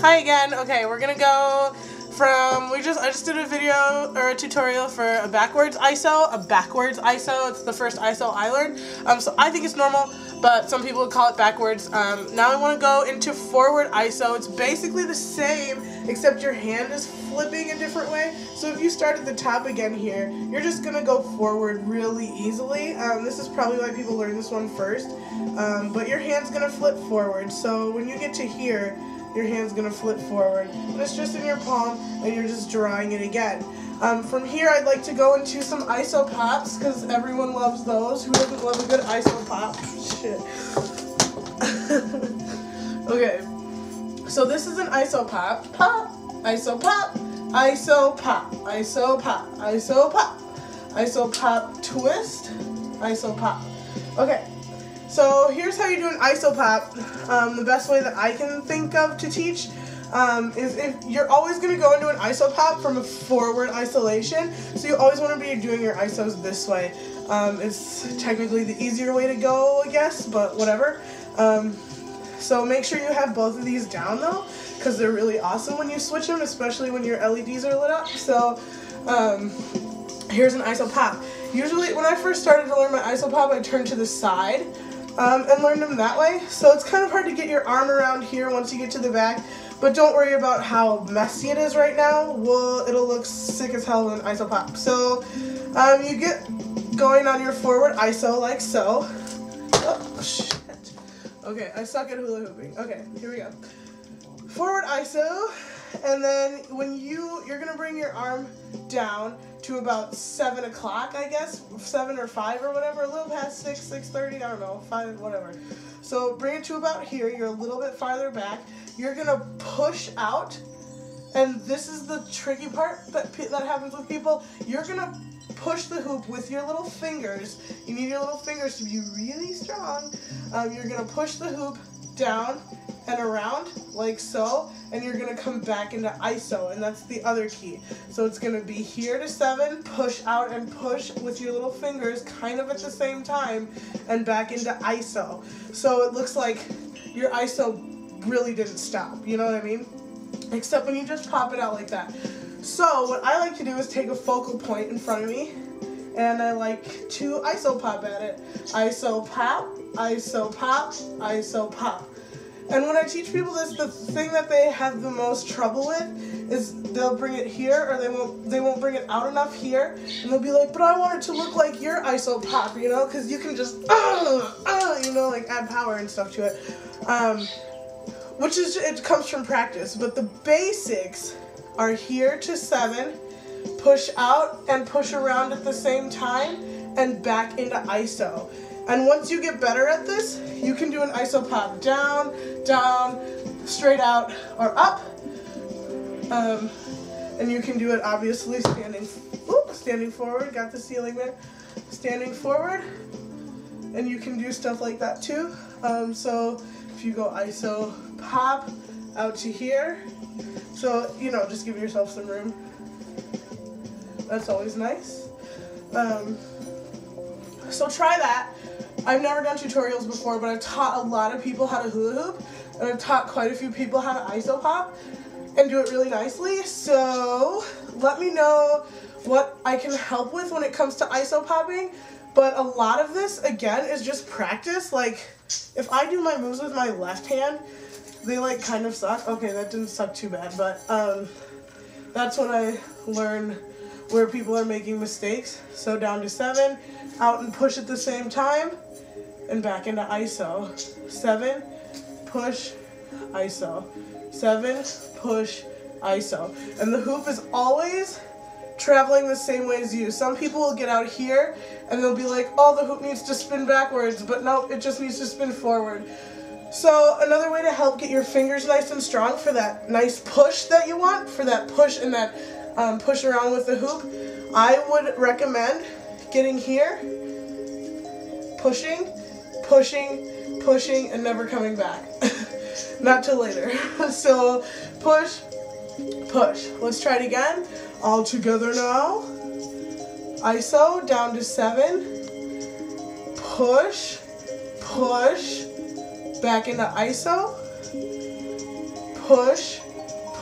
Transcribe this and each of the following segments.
Hi again. Okay, we're gonna go from I just did a video or a tutorial for a backwards ISO. It's the first ISO I learned. So I think it's normal, but some people would call it backwards. Now I want to go into forward ISO. It's basically the same, except your hand is flipping a different way. So if you start at the top again here, you're just gonna go forward really easily. This is probably why people learn this one first. But your hand's gonna flip forward. So when you get to here, your hand's gonna flip forward, and it's just in your palm, and you're just drawing it again. From here, I'd like to go into some IsoPops, because everyone loves those. Who doesn't love a good IsoPop? Shit. Okay, so this is an IsoPop. Pop, IsoPop, IsoPop, IsoPop, IsoPop, IsoPop twist, IsoPop. Okay. So here's how you do an IsoPop. The best way that I can think of to teach is if you're always going to go into an IsoPop from a forward isolation. So you always want to be doing your ISOs this way. It's technically the easier way to go, I guess, but whatever. So make sure you have both of these down though, because they're really awesome when you switch them, especially when your LEDs are lit up. So here's an IsoPop. Usually when I first started to learn my IsoPop, I turned to the side. And learn them that way. So it's kind of hard to get your arm around here once you get to the back, but don't worry about how messy it is right now. Well, it'll look sick as hell in an IsoPop. So you get going on your forward ISO like so. Oh, shit. Okay, I suck at hula hooping. Okay, here we go. Forward ISO, and then when you're gonna bring your arm down to about 7 o'clock, I guess, 7 or 5 or whatever, a little past 6, 6:30, I don't know, 5, whatever. So bring it to about here, you're a little bit farther back, you're gonna push out, and this is the tricky part that happens with people. You're gonna push the hoop with your little fingers. You need your little fingers to be really strong. You're gonna push the hoop down and around like so, and you're gonna come back into ISO, and that's the other key. So it's gonna be here to 7, push out and push with your little fingers kind of at the same time, and back into ISO. So it looks like your ISO really didn't stop, you know what I mean? Except when you just pop it out like that. So what I like to do is take a focal point in front of me, and I like to IsoPop at it. IsoPop, IsoPop, IsoPop. And when I teach people this, the thing that they have the most trouble with is they'll bring it here, or they won't bring it out enough here, and they'll be like, but I want it to look like your IsoPop, you know, because you can just, you know, like add power and stuff to it. Which is, it comes from practice, but the basics are here to 7, push out and push around at the same time, and back into ISO. And once you get better at this, you can do an IsoPop down, down, straight out, or up. And you can do it obviously standing forward, got the ceiling there, standing forward. And you can do stuff like that too. So if you go IsoPop out to here, so, you know, just give yourself some room. That's always nice. So try that. I've never done tutorials before, but I've taught a lot of people how to hula hoop, and I've taught quite a few people how to IsoPop and do it really nicely. So let me know what I can help with when it comes to IsoPopping. But a lot of this, again, is just practice. Like, if I do my moves with my left hand, they like kind of suck. Okay, that didn't suck too bad, but that's when I learn where people are making mistakes. So down to 7, out and push at the same time, and back into ISO. 7, push, ISO. 7, push, ISO. And the hoop is always traveling the same way as you. Some people will get out here and they'll be like, oh, the hoop needs to spin backwards, but no, it just needs to spin forward. So another way to help get your fingers nice and strong for that nice push that you want, for that push and that push around with the hoop, I would recommend getting here, pushing, pushing, pushing, and never coming back. Not till later. So push, push. Let's try it again. All together now. ISO down to 7. Push, push, back into ISO. Push,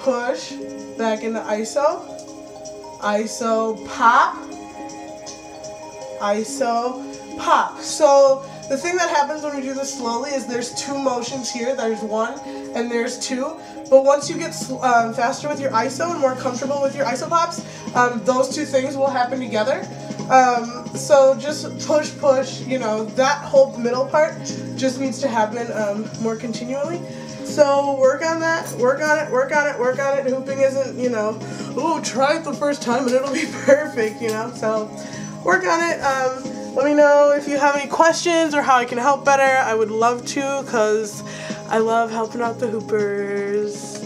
push, back into iso, iso, pop, iso, pop. So the thing that happens when we do this slowly is there's two motions here. There's one and there's two. But once you get faster with your iso and more comfortable with your isopops, those two things will happen together. So just push, push, you know, that whole middle part just needs to happen more continually. So work on that, work on it, work on it, work on it. Hooping isn't, you know, ooh, try it the first time and it'll be perfect, you know. So work on it. Let me know if you have any questions or how I can help better. I would love to, because I love helping out the hoopers.